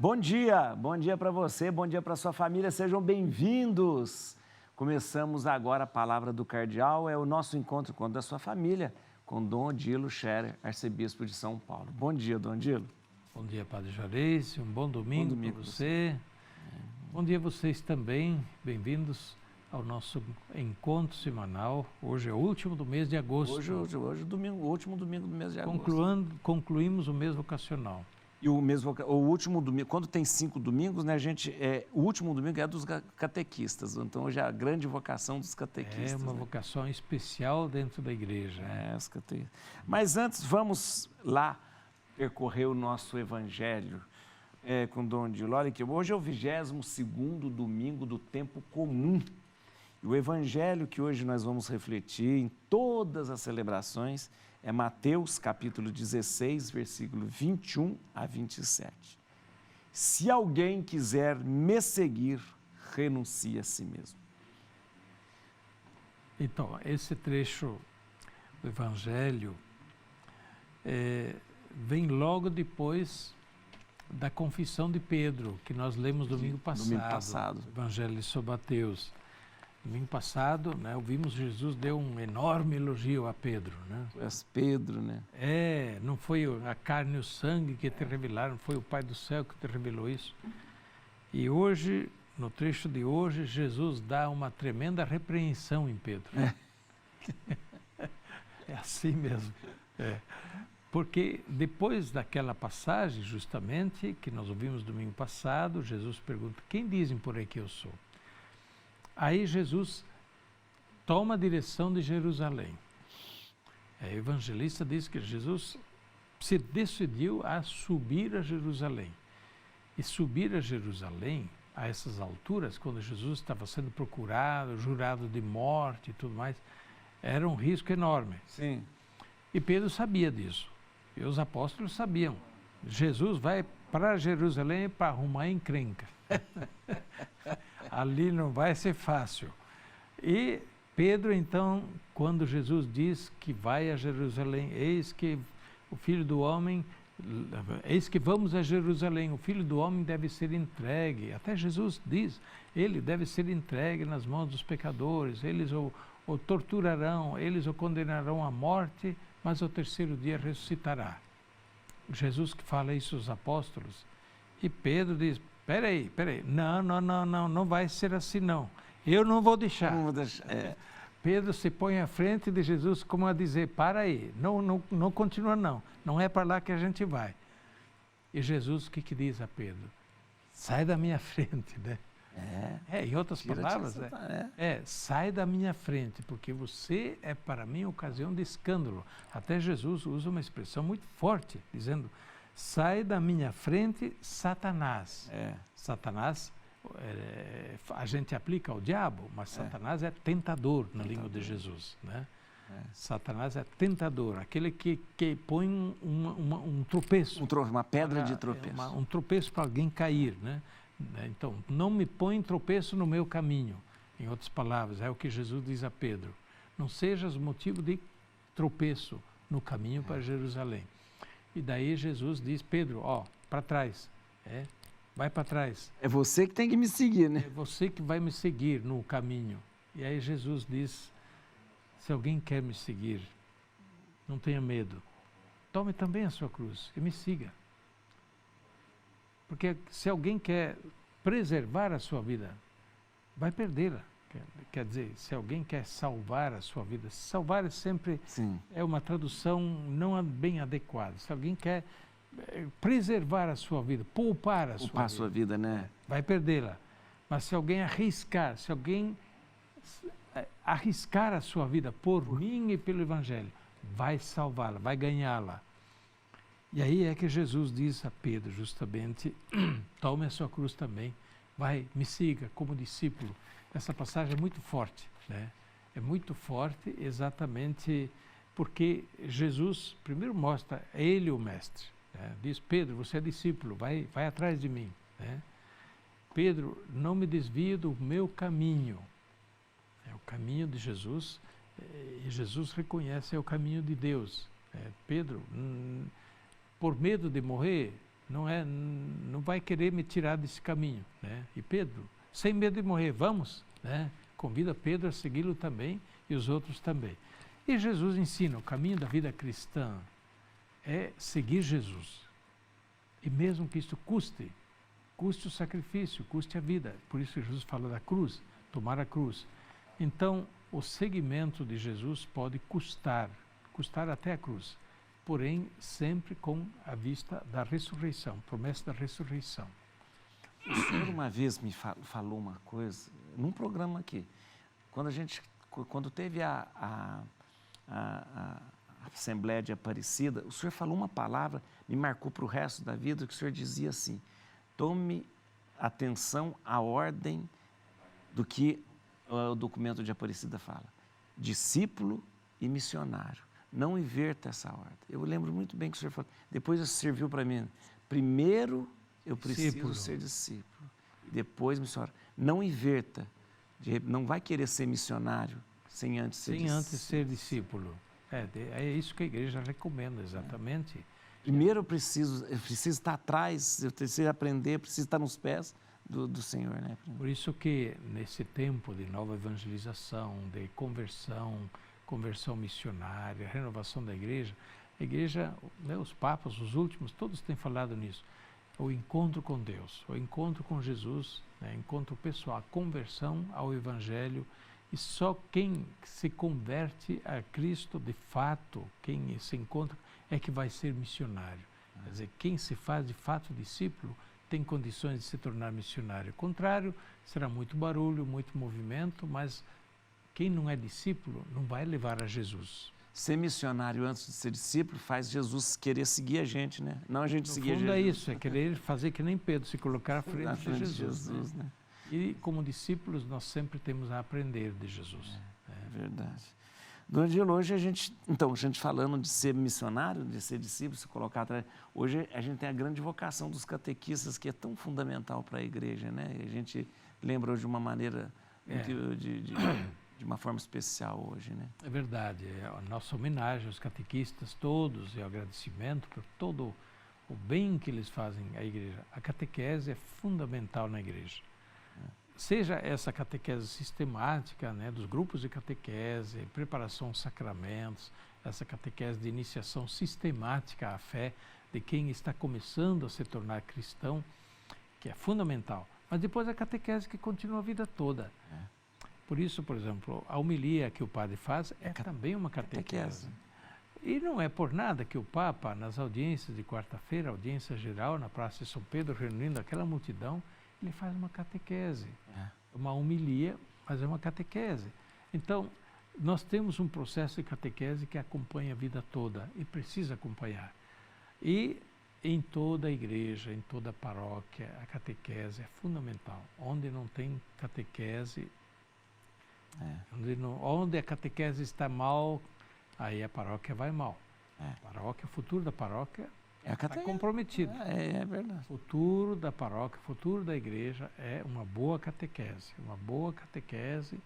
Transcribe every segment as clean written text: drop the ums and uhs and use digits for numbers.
Bom dia para você, bom dia para sua família, sejam bem-vindos. Começamos agora a Palavra do Cardeal, é o nosso encontro com da sua família, com Dom Odilo Scherer, arcebispo de São Paulo. Bom dia, Dom Odilo. Bom dia, Padre Juarez, um bom domingo para você. Bom dia a vocês também, bem-vindos ao nosso encontro semanal. Hoje é o último do mês de agosto. Hoje o último domingo do mês de agosto. Concluímos o mês vocacional. E o último domingo, quando tem 5 domingos, né, o último domingo é dos catequistas, então hoje é a grande vocação dos catequistas. É uma vocação especial dentro da igreja. Os catequistas. Mas antes, vamos lá percorrer o nosso evangelho com Dom Odilo. Olha que hoje é o 22º domingo do tempo comum. E o evangelho que hoje nós vamos refletir em todas as celebrações é Mateus, capítulo 16, versículo 21 a 27. Se alguém quiser me seguir, renuncie a si mesmo. Então, esse trecho do Evangelho vem logo depois da confissão de Pedro, que nós lemos domingo passado. Evangelho de São Mateus. Domingo passado, né, ouvimos Jesus deu um enorme elogio a Pedro. Né? És Pedro, né? Não foi a carne e o sangue que te revelaram, foi o Pai do céu que te revelou isso. E hoje, no trecho de hoje, Jesus dá uma tremenda repreensão em Pedro. É assim mesmo. Porque depois daquela passagem, justamente, que nós ouvimos domingo passado, Jesus pergunta, quem dizem por aí que eu sou? Aí Jesus toma a direção de Jerusalém. O evangelista diz que Jesus se decidiu a subir a Jerusalém. E subir a Jerusalém, a essas alturas, quando Jesus estava sendo procurado, jurado de morte e tudo mais, era um risco enorme. Sim. E Pedro sabia disso. E os apóstolos sabiam. Jesus vai para Jerusalém para arrumar encrenca. Ali não vai ser fácil. E Pedro, então, quando Jesus diz que vai a Jerusalém, eis que vamos a Jerusalém, o Filho do Homem deve ser entregue. Até Jesus diz, ele deve ser entregue nas mãos dos pecadores, eles o torturarão, eles o condenarão à morte, mas ao terceiro dia ressuscitará. Jesus que fala isso aos apóstolos. E Pedro diz, peraí, não vai ser assim não. Eu não vou deixar. Pedro se põe à frente de Jesus como a dizer, para aí, não continua não. Não é para lá que a gente vai. E Jesus o que diz a Pedro? Sai da minha frente, né? Em outras palavras, sai da minha frente, porque você é para mim ocasião de escândalo. Até Jesus usa uma expressão muito forte, dizendo, sai da minha frente, Satanás. Satanás, a gente aplica ao diabo, mas Satanás é tentador na língua de Jesus. Né? Satanás é tentador, aquele que põe um tropeço. Uma pedra de tropeço. Um tropeço para alguém cair, né? Então, não me põe tropeço no meu caminho. Em outras palavras, é o que Jesus diz a Pedro. Não sejas motivo de tropeço no caminho para Jerusalém. E daí Jesus diz, Pedro, para trás. Vai para trás. É você que tem que me seguir, né? É você que vai me seguir no caminho. E aí Jesus diz, se alguém quer me seguir, não tenha medo. Tome também a sua cruz e me siga. Porque se alguém quer preservar a sua vida, vai perdê-la. Quer dizer, se alguém quer salvar a sua vida, salvar é sempre é uma tradução não bem adequada. Se alguém quer preservar a sua vida, poupar a sua vida, né? Vai perdê-la. Mas se alguém arriscar a sua vida por mim e pelo Evangelho, vai salvá-la, vai ganhá-la. E aí é que Jesus diz a Pedro justamente, tome a sua cruz também, vai, me siga como discípulo. Essa passagem é muito forte, né? É muito forte exatamente porque Jesus primeiro mostra ele o mestre. Né? Diz, Pedro, você é discípulo, vai atrás de mim. Né? Pedro, não me desvie do meu caminho. É o caminho de Jesus, e Jesus reconhece, é o caminho de Deus. Pedro, por medo de morrer, não vai querer me tirar desse caminho, né? E Pedro, sem medo de morrer, vamos, né? Convida Pedro a segui-lo também e os outros também. E Jesus ensina, o caminho da vida cristã é seguir Jesus. E mesmo que isso custe o sacrifício, custe a vida. Por isso que Jesus fala da cruz, tomar a cruz. Então, o seguimento de Jesus pode custar até a cruz, porém sempre com a vista da ressurreição, promessa da ressurreição. O senhor uma vez me falou uma coisa, num programa aqui, quando teve a Assembleia de Aparecida, o senhor falou uma palavra, me marcou para o resto da vida, que o senhor dizia assim: tome atenção à ordem do que o documento de Aparecida fala, discípulo e missionário. Não inverta essa ordem. Eu lembro muito bem que o senhor falou, depois isso serviu para mim. Primeiro eu preciso ser discípulo, e depois missionário. Não inverta, não vai querer ser missionário sem antes ser discípulo. É isso que a igreja recomenda, exatamente. Primeiro eu preciso estar atrás, eu preciso aprender, eu preciso estar nos pés do Senhor, né? Por isso que nesse tempo de nova evangelização, de conversão missionária, renovação da igreja, a igreja, né, os papas, os últimos, todos têm falado nisso. O encontro com Deus, o encontro com Jesus, né, encontro pessoal, a conversão ao Evangelho. E só quem se converte a Cristo de fato, quem se encontra, é que vai ser missionário. Quer dizer, quem se faz de fato discípulo tem condições de se tornar missionário. O contrário, será muito barulho, muito movimento, mas quem não é discípulo não vai levar a Jesus. Ser missionário antes de ser discípulo faz Jesus querer seguir a gente, né? Não a gente seguir Jesus. No fundo é isso, é querer fazer que nem Pedro, se colocar à frente de Jesus, né? E como discípulos nós sempre temos a aprender de Jesus. É verdade. Dona Odila, hoje a gente falando de ser missionário, de ser discípulo, se colocar atrás, hoje a gente tem a grande vocação dos catequistas, que é tão fundamental para a igreja, né? E a gente lembra hoje de uma maneira, de uma forma especial hoje, né? É verdade, é a nossa homenagem aos catequistas todos e o agradecimento por todo o bem que eles fazem à igreja. A catequese é fundamental na igreja. Seja essa catequese sistemática, né, dos grupos de catequese, preparação aos sacramentos, essa catequese de iniciação sistemática à fé de quem está começando a se tornar cristão, que é fundamental. Mas depois a catequese que continua a vida toda. Por isso, por exemplo, a homilia que o padre faz é também uma catequese. E não é por nada que o Papa, nas audiências de quarta-feira, audiência geral na Praça de São Pedro, reunindo aquela multidão, ele faz uma catequese, uma homilia, mas é uma catequese. Então, nós temos um processo de catequese que acompanha a vida toda e precisa acompanhar. E em toda a igreja, em toda a paróquia, a catequese é fundamental. Onde não tem catequese, onde a catequese está mal, aí a paróquia vai mal. O futuro da paróquia está comprometido. É verdade. O futuro da paróquia, o futuro da igreja é uma boa catequese. Uma boa catequese,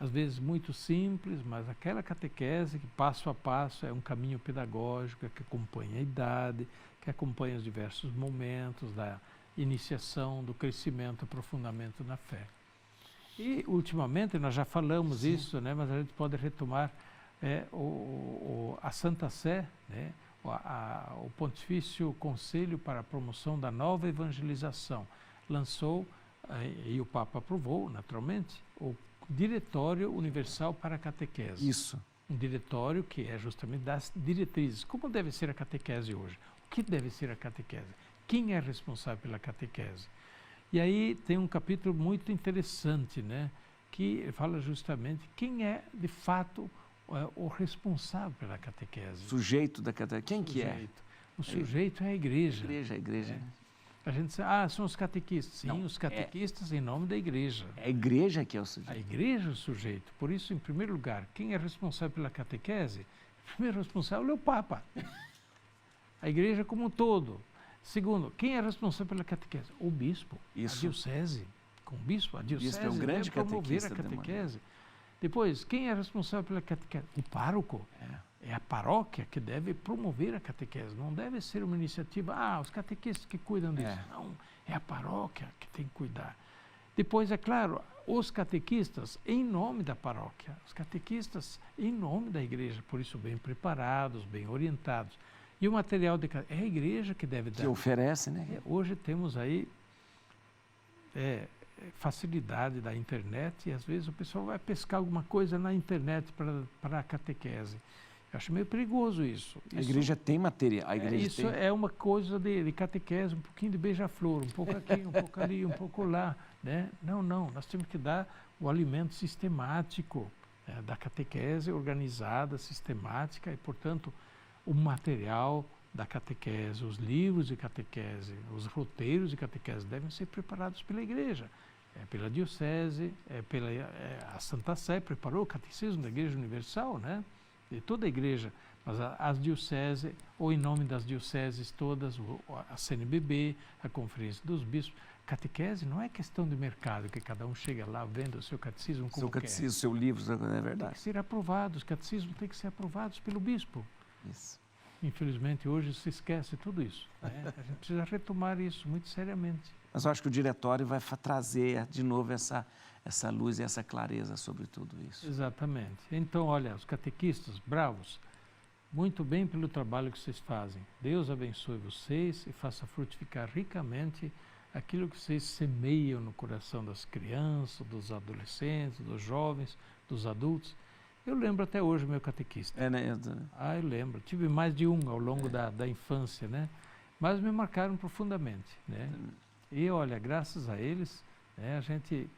às vezes muito simples, mas aquela catequese que passo a passo é um caminho pedagógico, que acompanha a idade, que acompanha os diversos momentos da iniciação, do crescimento, aprofundamento na fé. E, ultimamente, nós já falamos isso, né, mas a gente pode retomar a Santa Sé, né, o Pontifício Conselho para a Promoção da Nova Evangelização lançou, e o Papa aprovou, naturalmente, o Diretório Universal para a Catequese. Isso. Um diretório que é justamente das diretrizes. Como deve ser a catequese hoje? O que deve ser a catequese? Quem é responsável pela catequese? E aí tem um capítulo muito interessante, né, que fala justamente quem é, de fato, o responsável pela catequese. Sujeito da catequese. Quem que é? O sujeito é a igreja. A igreja. A gente diz, são os catequistas. Sim, não, os catequistas em nome da igreja. É a igreja que é o sujeito. A igreja é o sujeito. Por isso, em primeiro lugar, quem é responsável pela catequese? O primeiro responsável é o Papa. A igreja como um todo. Segundo, quem é responsável pela catequese? O bispo. Isso. A diocese. Com o bispo, a diocese é um grande deve promover a catequese. Depois, quem é responsável pela catequese? O pároco. É a paróquia que deve promover a catequese, não deve ser uma iniciativa, os catequistas que cuidam disso. Não, é a paróquia que tem que cuidar. Depois, é claro, os catequistas em nome da paróquia, os catequistas em nome da igreja, por isso bem preparados, bem orientados. E o material é a igreja que deve dar. Que oferece, né? Hoje temos aí facilidade da internet e às vezes o pessoal vai pescar alguma coisa na internet para a catequese. Eu acho meio perigoso isso. A igreja tem material. A igreja isso é uma coisa de catequese, um pouquinho de beija-flor, um pouco aqui, um pouco ali, um pouco lá. Né? Não, nós temos que dar o alimento sistemático da catequese organizada, sistemática, e, portanto, o material da catequese, os livros de catequese, os roteiros de catequese devem ser preparados pela igreja, pela diocese, a Santa Sé preparou o catecismo da Igreja Universal, né? De toda a igreja, mas as dioceses, ou em nome das dioceses todas, a CNBB, a Conferência dos Bispos. Catequese não é questão de mercado, que cada um chega lá vendo o seu catecismo como seu catecismo, quer. Seu livro, é verdade. Tem que ser aprovado, os catecismos têm que ser aprovados pelo bispo. Isso. Infelizmente, hoje se esquece tudo isso. Né? A gente precisa retomar isso muito seriamente. Mas eu acho que o diretório vai trazer de novo essa luz e essa clareza sobre tudo isso. Exatamente. Então, olha, os catequistas, bravos, muito bem pelo trabalho que vocês fazem. Deus abençoe vocês e faça frutificar ricamente aquilo que vocês semeiam no coração das crianças, dos adolescentes, dos jovens, dos adultos. Eu lembro até hoje o meu catequista. Né? Eu lembro. Tive mais de um ao longo da infância, né? Mas me marcaram profundamente, né? E olha, graças a eles, né, a gente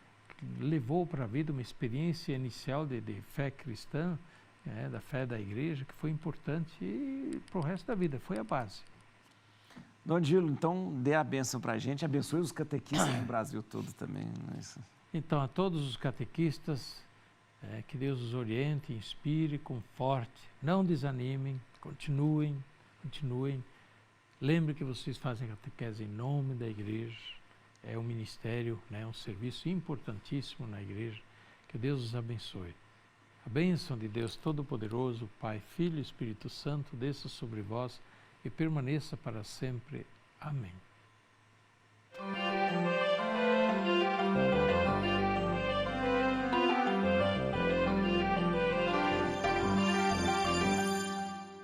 levou para a vida uma experiência inicial de fé cristã, da fé da igreja, que foi importante e para o resto da vida, foi a base. Dom Dilo, então dê a bênção para a gente, abençoe os catequistas do Brasil todo também. Então, a todos os catequistas, que Deus os oriente, inspire, conforte, não desanimem, continuem. Lembre que vocês fazem catequese em nome da igreja, é um ministério, um serviço importantíssimo na igreja, que Deus os abençoe. A bênção de Deus Todo-Poderoso, Pai, Filho e Espírito Santo, desça sobre vós e permaneça para sempre. Amém.